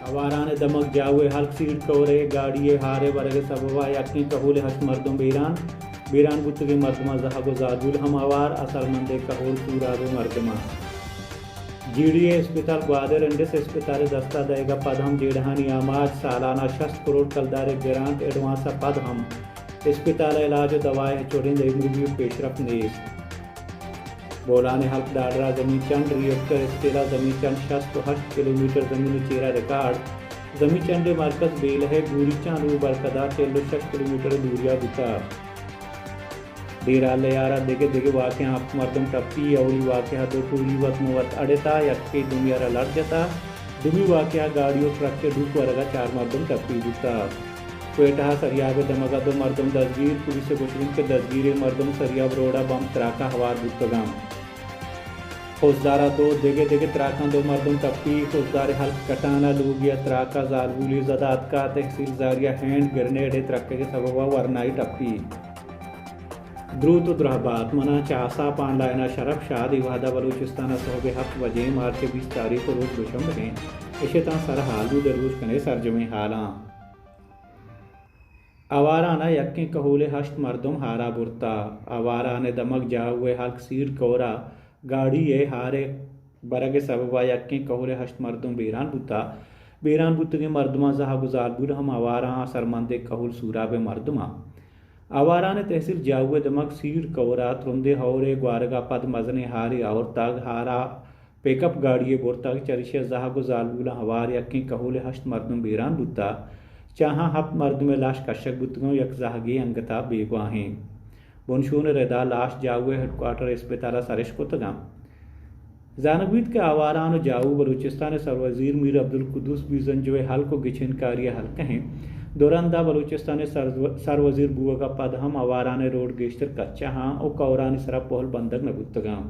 Avarane damak jawe halk seed kore gaadiye hare barage sababa yakni kahule hash mardum Biran buttuge marduma zahago zadul ham avar asal mande kahul surabe marduma GDA अस्पताल Gwadar Andes अस्पताल दस्ता देगा पद हम जेडहानी आमाज सालाना 60 crore कलदारे grant advance पद हम अस्पताल इलाज दवाएं छोड़ें रिव्यू पेशरफ नेस बोलाने हल्क दादरा जमीन चंद रिएक्टर स्टेला जमीन चंद 68 किलोमीटर जमीन चेरा रिकॉर्ड जमीन चंद मरकज बेल है दूरी चालू बरकदार 60 किलोमीटर दूरिया बिता डेराले यारा देगे देगे वाक़े आप मर्दम टप्पी अवली वाक़े दो पूरी वत मुवत अड़ता यक्के दुनियारा लड़ जाता दुमी वाक़े गाड़ियों ट्रक के दुख वरगा 4 मर्दम टप्पी जुता कोयटा सरियाब दमगा 2 मर्दम दसगीर पुलिस गुशरिन के दसगीर मर्दम सरियाब रोड़ा बम त्राका हवार दुतगाम फौजदारा 2 देगे देगे त्राका 2 मर्दम टप्पी फौजदार हल्क कटाना लूगिया त्राका जारबुली जदात का तहसील जारिया हैंड ग्रेनेड त्रक्के के सबबा वरनाई टप्पी द्रुत द्रहबात मना चासा पांडायना शरफ शाद इवादा बलूचिस्तान सोहबे हक वजे मार्च 20 तारीख को रोज दुशम बने इशेता सर हालू दरूज कने सरजमे हाला आवाराना यक्के कहूले हश्त मर्दम हारा बुरता आवाराने दमक जाहुए हल्क सीर कोरा गाड़ी ये हारे बरगे सबबा यक्के कहूले हश्त मर्दम बेरान बुतगे मर्दमा जहा गुजार बुल हम आवारा सरमंदे कहूल सूराबे मर्दमा आवाराने तहसील जाहुए दमक सीर कौरा त्रुंदे हौरे ग्वारगा पद मजने हारे और ताग हारा पिकअप गाड़िए बोरताग चरिशे जहागो जालबुला हवार यक्के कहूले हश्त मर्दम बेरान बुता चाहा हप मर्द में लाश कशक बुतगों यक जहागे अंगता बेगवाहें बुनशून रदा लाश जाहुए हेडक्वार्टर अस्पताल सरश को तगाम जानबीत के आवारान जाऊ बलूचिस्तान सरवजीर मीर अब्दुल कुदूस बीजन जो हल को गिछन कार्य हल कहें दौरानदा बलूचिस्तान सर वजीर बुआ का पद हम आवारान रोड गेश्तर कच्चा हाँ और कौरान सरा पोहल बंदक नबुतगाम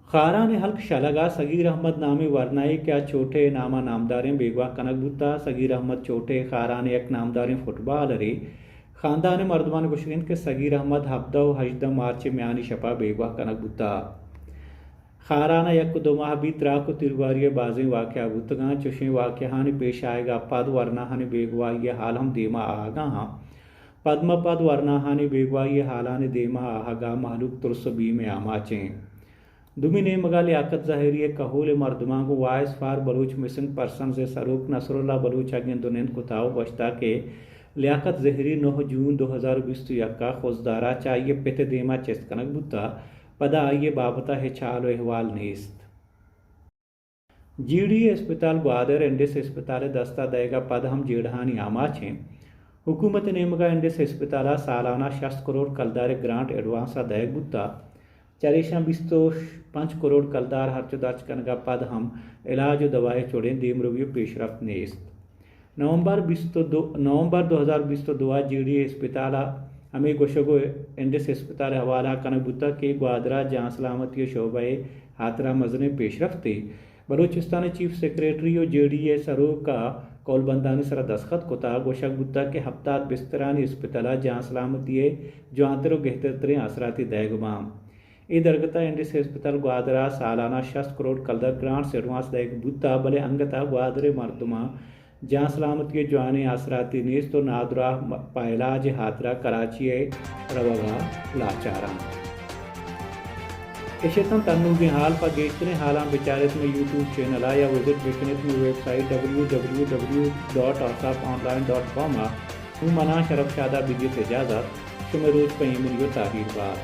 खारान हल्क शलगा सगीर अहमद नामी वरनाई क्या छोटे नामा नामदारें बेगवा कनक बुता सगीर अहमद छोटे खारान एक नामदारें फुटबॉल रे खानदान मर्दमान गुशरिन के सगीर अहमद हफ्दा हजदा मार्च म्यानी शपा बेगवा कनक बुता खाराना यक 2 माह भी त्राको तिरवारिय बाजें वाक़या बुतगा चुशे वाक़याहानि पेश आएगा पद वरनाहानि बेगवाई हाल हम देमा आगा हाँ पद्म पद वरनाहानि बेगवाई हालानि देमा आगा मालूक तुरस बी में आमाचें दुमी ने मगा लियाकत ज़ाहिरी कहूल मर्दमा को वायस फार बलूच मिसिंग पर्सन से सरूक नसरुल्ला बलूच अगें दुनिन कुताव बश्ता के लियाकत ज़हरी 9 जून 2020 यक्का खुजदारा चाहिए पित देमा चेस्कनक बुता पदा आइए बाबता है छाल अहवाल नेस्त GDA अस्पताल ग्वादर एंडेस अस्पताल दस्ता देगा पद हम जेड़हानी आमाचें हुकूमत ने मगा एंडेस अस्पताल सालाना 60 करोड़ कलदार ग्रांट एडवांस देग बुता चरेशा 25 करोड़ कलदार हर्च दर्ज कनगा पद हम इलाज दवाएं छोड़ें देम रिव्यू पेशरफ नेस्त नवंबर 2022 GDA अस्पताल हमें गोशगो एंडेस अस्पताल हवाला कनबुता के ग्वादरा जहाँ सलामती शोबे हाथरा मजने पेशरफ थे बलूचिस्तान चीफ सेक्रेटरी और GDA सरो का कौलबंदानी सरा दस्खत कोता गोशक बुता के हफ्तात बिस्तरानी अस्पताल जहाँ सलामती जो आंतरो गहतरे असराती दैगमाम ए दरगता एंडेस अस्पताल ग्वादरा सालाना 60 करोड़ कलदर ग्रांट्स एडवांस दैग बुता बले अंगता ग्वादरे मर्दमा जहाँ सलामत के जवाने आसराती नीस तो नादरा पायलाज हाथरा कराची रवगा लाचारा इशेतन तन्नू के हाल पर गेश्तने हालां बिचारत में यूट्यूब चैनल या विजिट बिकनेत में वेबसाइट www.asaponline.com मना शरफ शादा बिजित इजाज़त शुमे रोज पर ईमेल तारीर बार